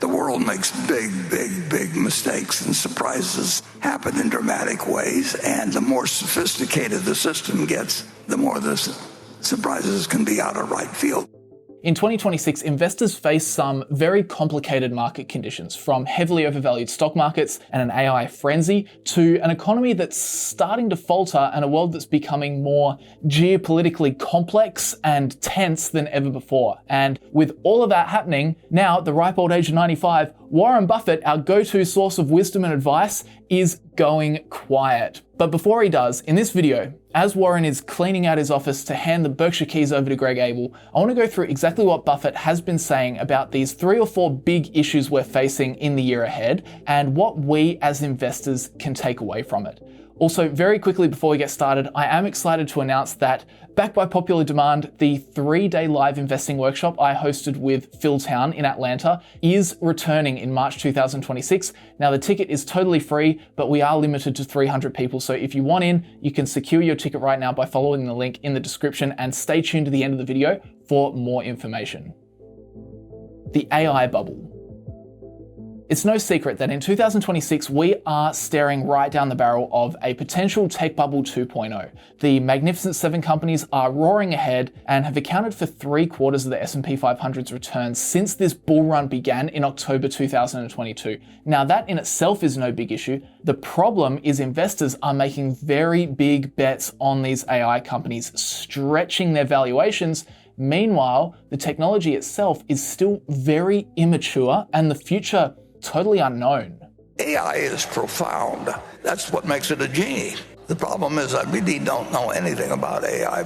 The world makes big mistakes, and surprises happen in dramatic ways. And the more sophisticated the system gets, the more the surprises can be out of right field. In 2026, investors face some very complicated market conditions, from heavily overvalued stock markets and an AI frenzy to an economy that's starting to falter and a world that's becoming more geopolitically complex and tense than ever before. And with all of that happening, now at the ripe old age of 95, Warren Buffett, our go-to source of wisdom and advice, is going quiet. But before he does, in this video, as Warren is cleaning out his office to hand the Berkshire keys over to Greg Abel, I want to go through exactly what Buffett has been saying about these 3 or 4 big issues we're facing in the year ahead and what we as investors can take away from it. Also, very quickly before we get started, I am excited to announce that, backed by popular demand, the 3-day live investing workshop I hosted with Phil Town in Atlanta is returning in March 2026. Now, the ticket is totally free, but we are limited to 300 people. So if you want in, you can secure your ticket right now by following the link in the description, and stay tuned to the end of the video for more information. The AI bubble. It's no secret that in 2026, we are staring right down the barrel of a potential tech bubble 2.0. The Magnificent Seven companies are roaring ahead and have accounted for 3/4 of the S&P 500's returns since this bull run began in October 2022. Now, that in itself is no big issue. The problem is investors are making very big bets on these AI companies, stretching their valuations. Meanwhile, the technology itself is still very immature and the future totally unknown. AI is profound. That's what makes it a genie. The problem is I really don't know anything about AI.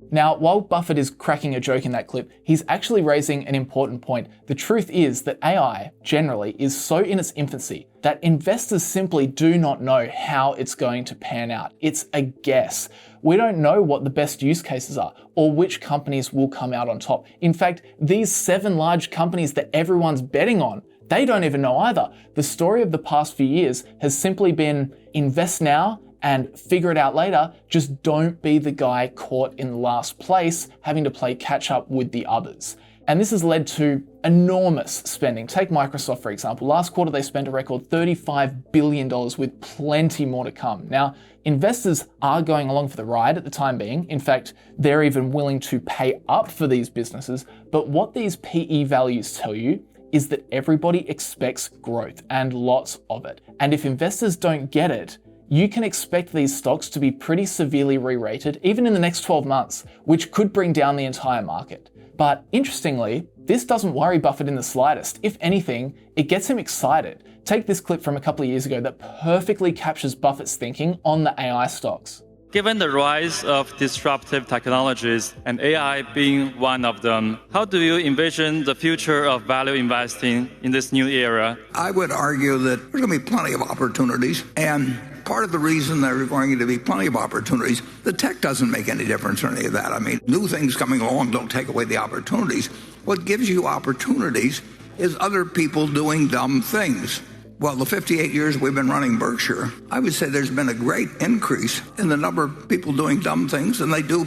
Now, while Buffett is cracking a joke in that clip, he's actually raising an important point. The truth is that AI, generally, is so in its infancy that investors simply do not know how it's going to pan out. It's a guess. We don't know what the best use cases are or which companies will come out on top. In fact, these 7 large companies that everyone's betting on, they don't even know either. The story of the past few years has simply been invest now and figure it out later. Just don't be the guy caught in last place, having to play catch up with the others. And this has led to enormous spending. Take Microsoft, for example. Last quarter, they spent a record $35 billion with plenty more to come. Now, investors are going along for the ride at the time being. In fact, they're even willing to pay up for these businesses. But what these PE values tell you is that everybody expects growth and lots of it. And if investors don't get it, you can expect these stocks to be pretty severely re-rated even in the next 12 months, which could bring down the entire market. But interestingly, this doesn't worry Buffett in the slightest. If anything, it gets him excited. Take this clip from a couple of years ago that perfectly captures Buffett's thinking on the AI stocks. Given the rise of disruptive technologies and AI being one of them, how do you envision the future of value investing in this new era? I would argue that there's going to be plenty of opportunities, and part of the reason there are going to be plenty of opportunities, the tech doesn't make any difference or any of that. I mean, new things coming along don't take away the opportunities. What gives you opportunities is other people doing dumb things. Well, the 58 years we've been running Berkshire, I would say there's been a great increase in the number of people doing dumb things, and they do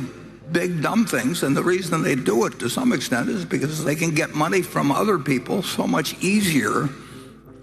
big dumb things. And the reason they do it to some extent is because they can get money from other people so much easier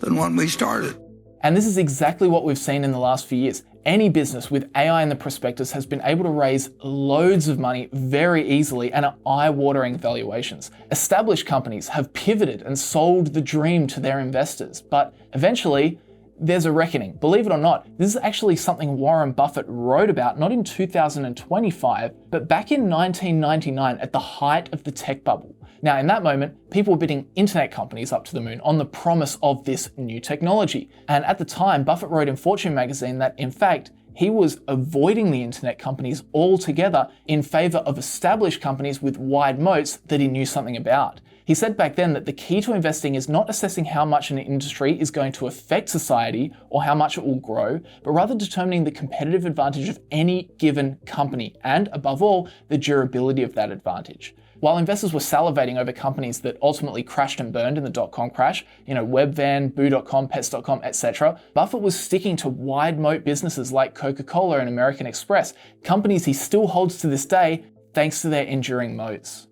than when we started. And this is exactly what we've seen in the last few years. Any business with AI in the prospectus has been able to raise loads of money very easily and at eye-watering valuations. Established companies have pivoted and sold the dream to their investors, but eventually there's a reckoning. Believe it or not, this is actually something Warren Buffett wrote about, not in 2025, but back in 1999 at the height of the tech bubble. Now, in that moment, people were bidding internet companies up to the moon on the promise of this new technology. And at the time, Buffett wrote in Fortune magazine that, in fact, he was avoiding the internet companies altogether in favor of established companies with wide moats that he knew something about. He said back then that the key to investing is not assessing how much an industry is going to affect society or how much it will grow, but rather determining the competitive advantage of any given company and, above all, the durability of that advantage. While investors were salivating over companies that ultimately crashed and burned in the dot-com crash, Webvan, Boo.com, Pets.com, etc., Buffett was sticking to wide moat businesses like Coca-Cola and American Express, companies he still holds to this day thanks to their enduring moats.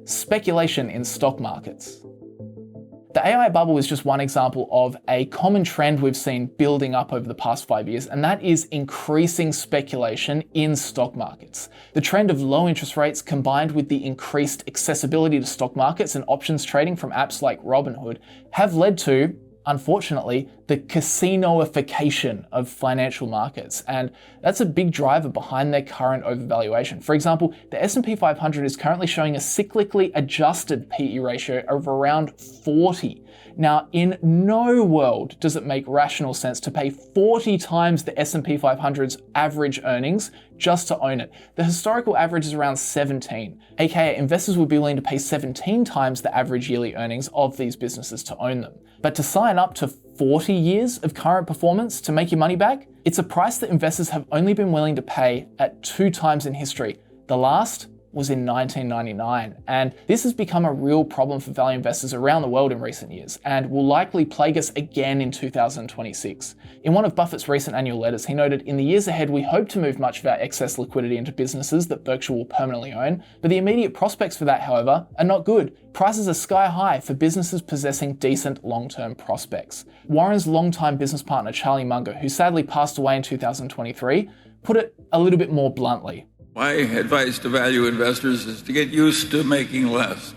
Speculation in stock markets. The AI bubble is just one example of a common trend we've seen building up over the past 5 years, and that is increasing speculation in stock markets. The trend of low interest rates combined with the increased accessibility to stock markets and options trading from apps like Robinhood have led to, unfortunately, the casinoification of financial markets, and that's a big driver behind their current overvaluation. For example, the S&P 500 is currently showing a cyclically adjusted PE ratio of around 40. Now, in no world does it make rational sense to pay 40 times the S&P 500's average earnings just to own it. The historical average is around 17, aka investors would be willing to pay 17 times the average yearly earnings of these businesses to own them. But to sign up to 40 years of current performance to make your money back, it's a price that investors have only been willing to pay at 2 times in history. The last was in 1999, and this has become a real problem for value investors around the world in recent years, and will likely plague us again in 2026. In one of Buffett's recent annual letters, he noted, "In the years ahead, we hope to move much of our excess liquidity into businesses that Berkshire will permanently own, but the immediate prospects for that, however, are not good. Prices are sky high for businesses possessing decent long-term prospects." Warren's longtime business partner, Charlie Munger, who sadly passed away in 2023, put it a little bit more bluntly. My advice to value investors is to get used to making less.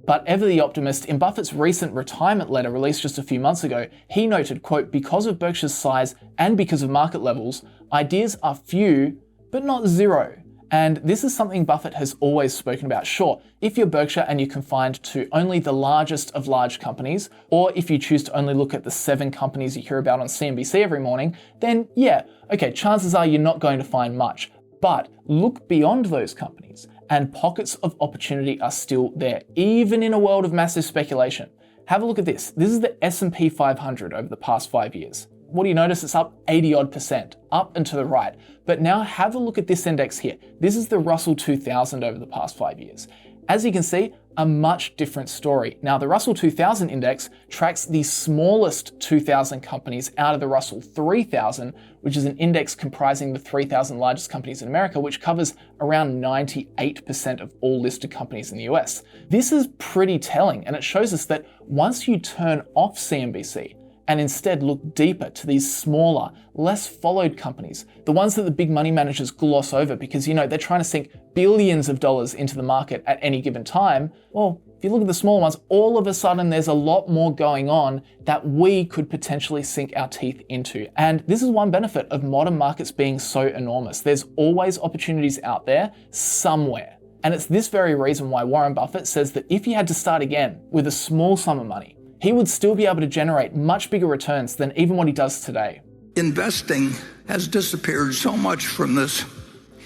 But ever the optimist, in Buffett's recent retirement letter released just a few months ago, he noted, quote, "Because of Berkshire's size and because of market levels, ideas are few, but not zero." And this is something Buffett has always spoken about. Sure, if you're Berkshire and you're confined to only the largest of large companies, or if you choose to only look at the 7 companies you hear about on CNBC every morning, then yeah, okay, chances are you're not going to find much. But look beyond those companies, and pockets of opportunity are still there, even in a world of massive speculation. Have a look at this. This is the S&P 500 over the past 5 years. What do you notice? It's up 80-odd%, up and to the right. But now have a look at this index here. This is the Russell 2000 over the past 5 years. As you can see, a much different story. Now, the Russell 2000 index tracks the smallest 2,000 companies out of the Russell 3000, which is an index comprising the 3,000 largest companies in America, which covers around 98% of all listed companies in the US. This is pretty telling, and it shows us that once you turn off CNBC, and instead look deeper to these smaller, less followed companies, the ones that the big money managers gloss over because, they're trying to sink billions of dollars into the market at any given time. Well, if you look at the small ones, all of a sudden there's a lot more going on that we could potentially sink our teeth into. And this is one benefit of modern markets being so enormous. There's always opportunities out there somewhere. And it's this very reason why Warren Buffett says that if he had to start again with a small sum of money, he would still be able to generate much bigger returns than even what he does today. Investing has disappeared so much from this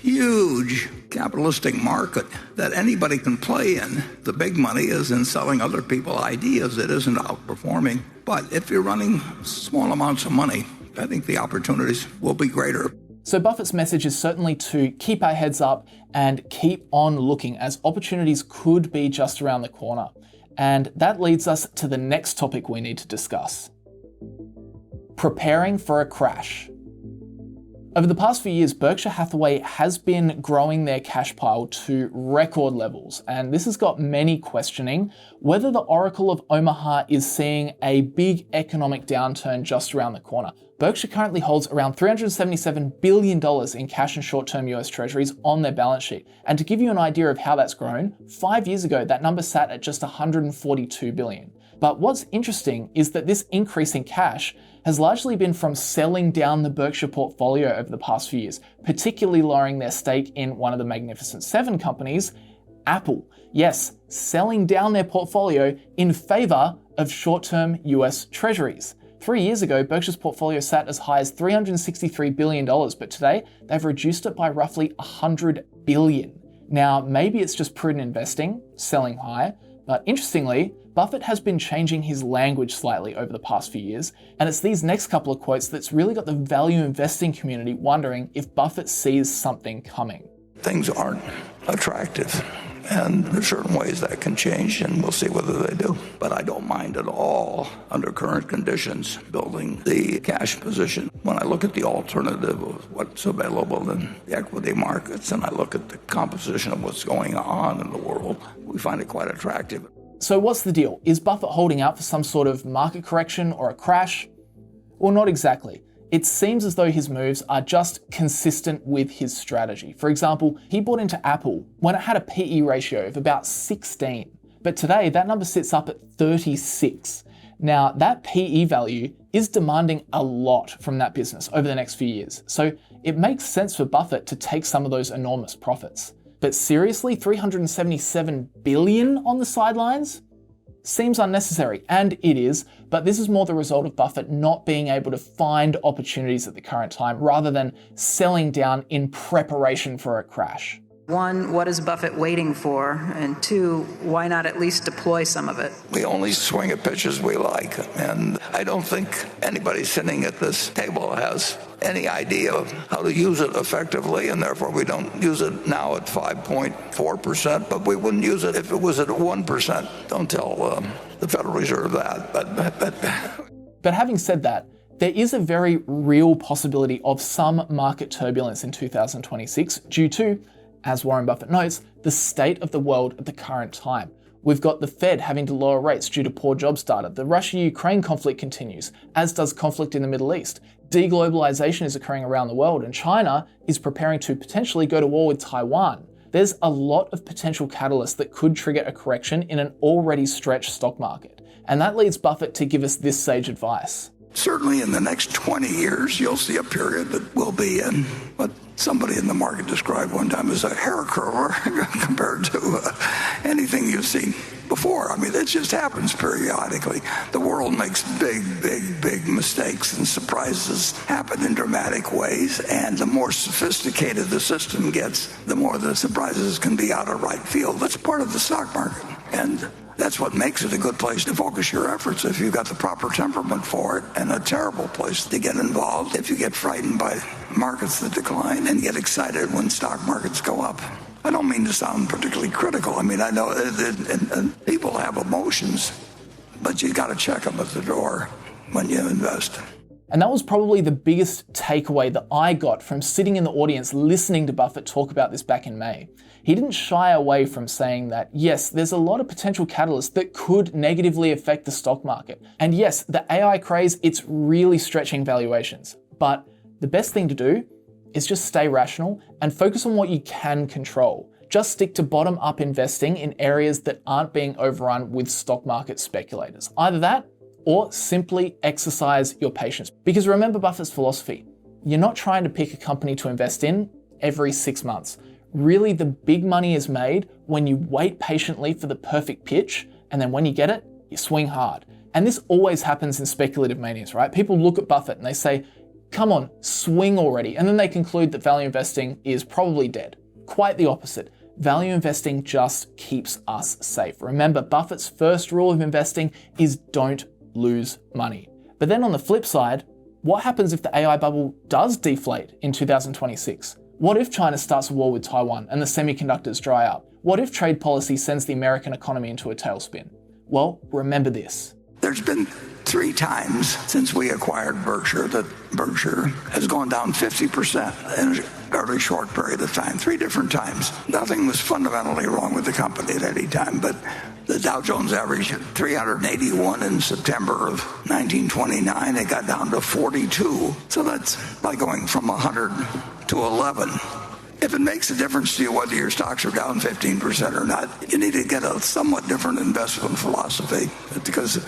huge capitalistic market that anybody can play in. The big money is in selling other people ideas. It isn't outperforming. But if you're running small amounts of money, I think the opportunities will be greater. So Buffett's message is certainly to keep our heads up and keep on looking, as opportunities could be just around the corner. And that leads us to the next topic we need to discuss. Preparing for a crash. Over the past few years, Berkshire Hathaway has been growing their cash pile to record levels, and this has got many questioning whether the Oracle of Omaha is seeing a big economic downturn just around the corner. Berkshire currently holds around $377 billion in cash and short-term US treasuries on their balance sheet. And to give you an idea of how that's grown, 5 years ago, that number sat at just $142 billion. But what's interesting is that this increase in cash has largely been from selling down the Berkshire portfolio over the past few years, particularly lowering their stake in one of the Magnificent Seven companies, Apple. Yes, selling down their portfolio in favor of short-term US treasuries. 3 years ago, Berkshire's portfolio sat as high as $363 billion, but today they've reduced it by roughly $100 billion. Now, maybe it's just prudent investing, selling high, but interestingly, Buffett has been changing his language slightly over the past few years, and it's these next couple of quotes that's really got the value investing community wondering if Buffett sees something coming. Things aren't attractive, and there's certain ways that can change, and we'll see whether they do. But I don't mind at all, under current conditions, building the cash position. When I look at the alternative of what's available in the equity markets, and I look at the composition of what's going on in the world, we find it quite attractive. So what's the deal? Is Buffett holding out for some sort of market correction or a crash? Well, not exactly. It seems as though his moves are just consistent with his strategy. For example, he bought into Apple when it had a PE ratio of about 16, but today that number sits up at 36. Now, that PE value is demanding a lot from that business over the next few years, so it makes sense for Buffett to take some of those enormous profits. But seriously, $377 billion on the sidelines? Seems unnecessary, and it is, but this is more the result of Buffett not being able to find opportunities at the current time rather than selling down in preparation for a crash. One, what is Buffett waiting for? And two, why not at least deploy some of it? We only swing at pitches we like, and I don't think anybody sitting at this table has any idea of how to use it effectively, and therefore we don't use it now at 5.4%, but we wouldn't use it if it was at 1%. Don't tell the Federal Reserve that. But having said that, there is a very real possibility of some market turbulence in 2026 due to, as Warren Buffett notes, the state of the world at the current time. We've got the Fed having to lower rates due to poor jobs data. The Russia-Ukraine conflict continues, as does conflict in the Middle East. Deglobalization is occurring around the world, and China is preparing to potentially go to war with Taiwan. There's a lot of potential catalysts that could trigger a correction in an already stretched stock market. And that leads Buffett to give us this sage advice. Certainly in the next 20 years, you'll see a period that will be in what somebody in the market described one time as a hair curler compared to anything you've seen before. I mean, it just happens periodically. The world makes big mistakes, and surprises happen in dramatic ways. And the more sophisticated the system gets, the more the surprises can be out of right field. That's part of the stock market. And that's what makes it a good place to focus your efforts if you've got the proper temperament for it, and a terrible place to get involved if you get frightened by markets that decline and get excited when stock markets go up. I don't mean to sound particularly critical. I mean, I know and people have emotions, but you got to check them at the door when you invest. And that was probably the biggest takeaway that I got from sitting in the audience listening to Buffett talk about this back in May. He didn't shy away from saying that, yes, there's a lot of potential catalysts that could negatively affect the stock market. And yes, the AI craze, it's really stretching valuations. But the best thing to do is just stay rational and focus on what you can control. Just stick to bottom-up investing in areas that aren't being overrun with stock market speculators. Either that, or simply exercise your patience. Because remember Buffett's philosophy, you're not trying to pick a company to invest in every 6 months. Really, the big money is made when you wait patiently for the perfect pitch, and then when you get it, you swing hard. And this always happens in speculative manias, right? People look at Buffett and they say, come on, swing already. And then they conclude that value investing is probably dead. Quite the opposite. Value investing just keeps us safe. Remember, Buffett's first rule of investing is don't lose money. But then on the flip side, what happens if the AI bubble does deflate in 2026? What if China starts a war with Taiwan and the semiconductors dry up? What if trade policy sends the American economy into a tailspin? Well, remember this. There's been 3 times since we acquired Berkshire that Berkshire has gone down 50% in a fairly short period of time. 3 different times. Nothing was fundamentally wrong with the company at any time, but the Dow Jones averaged 381 in September of 1929. It got down to 42. So that's like going from 100 to 11. If it makes a difference to you whether your stocks are down 15% or not, you need to get a somewhat different investment philosophy, because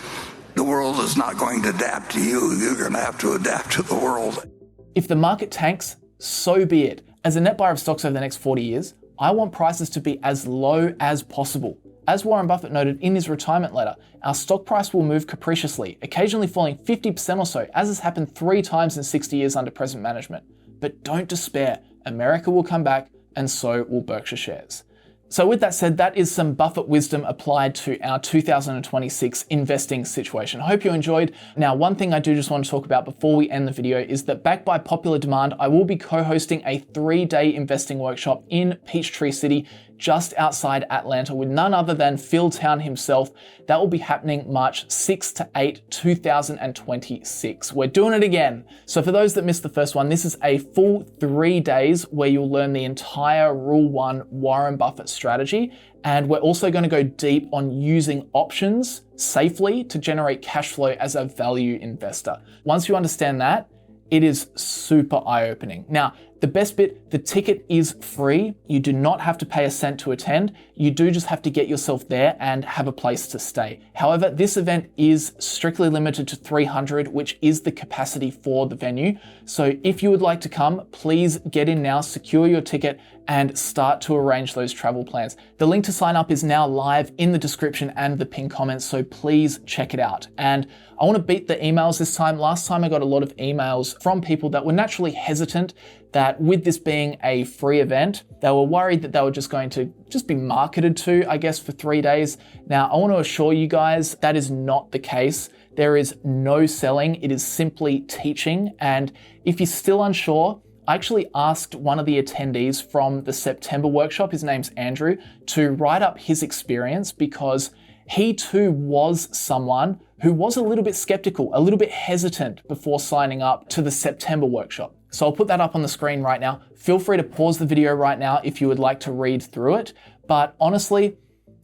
the world is not going to adapt to you. You're going to have to adapt to the world. If the market tanks, so be it. As a net buyer of stocks over the next 40 years, I want prices to be as low as possible. As Warren Buffett noted in his retirement letter, our stock price will move capriciously, occasionally falling 50% or so, as has happened 3 times in 60 years under present management. But don't despair, America will come back, and so will Berkshire shares. So with that said, that is some Buffett wisdom applied to our 2026 investing situation. I hope you enjoyed. Now, one thing I do just want to talk about before we end the video is that, backed by popular demand, I will be co-hosting a 3-day investing workshop in Peachtree City just outside Atlanta with none other than Phil Town himself. That will be happening March 6 to 8, 2026. We're doing it again. So for those that missed the first one, this is a full 3 days where you'll learn the entire Rule 1 Warren Buffett strategy. And we're also going to go deep on using options safely to generate cash flow as a value investor. Once you understand that, it is super eye-opening. Now, the best bit, the ticket is free. You do not have to pay a cent to attend. You do just have to get yourself there and have a place to stay. However, this event is strictly limited to 300, which is the capacity for the venue. So if you would like to come, please get in now, secure your ticket, and start to arrange those travel plans. The link to sign up is now live in the description and the pinned comments, so please check it out. And I want to beat the emails this time. Last time I got a lot of emails from people that were naturally hesitant that with this being a free event, they were worried that they were just going to be marketed to, I guess, for 3 days. Now, I want to assure you guys that is not the case. There is no selling. It is simply teaching. And if you're still unsure, I actually asked one of the attendees from the September workshop, his name's Andrew, to write up his experience because he too was someone who was a little bit skeptical, a little bit hesitant before signing up to the September workshop. So I'll put that up on the screen right now. Feel free to pause the video right now if you would like to read through it. But honestly,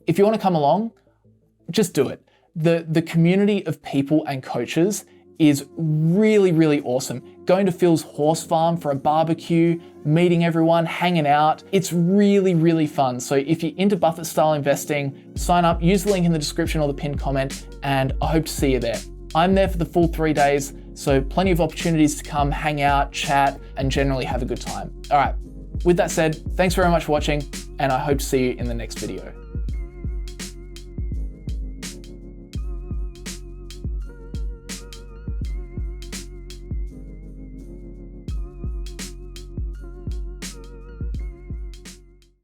if you want to come along, just do it. The community of people and coaches is really, really awesome. Going to Phil's horse farm for a barbecue, meeting everyone, hanging out. It's really, really fun. So if you're into Buffett style investing, sign up, use the link in the description or the pinned comment, and I hope to see you there. I'm there for the full 3 days, so plenty of opportunities to come, hang out, chat, and generally have a good time. All right, with that said, thanks very much for watching, and I hope to see you in the next video.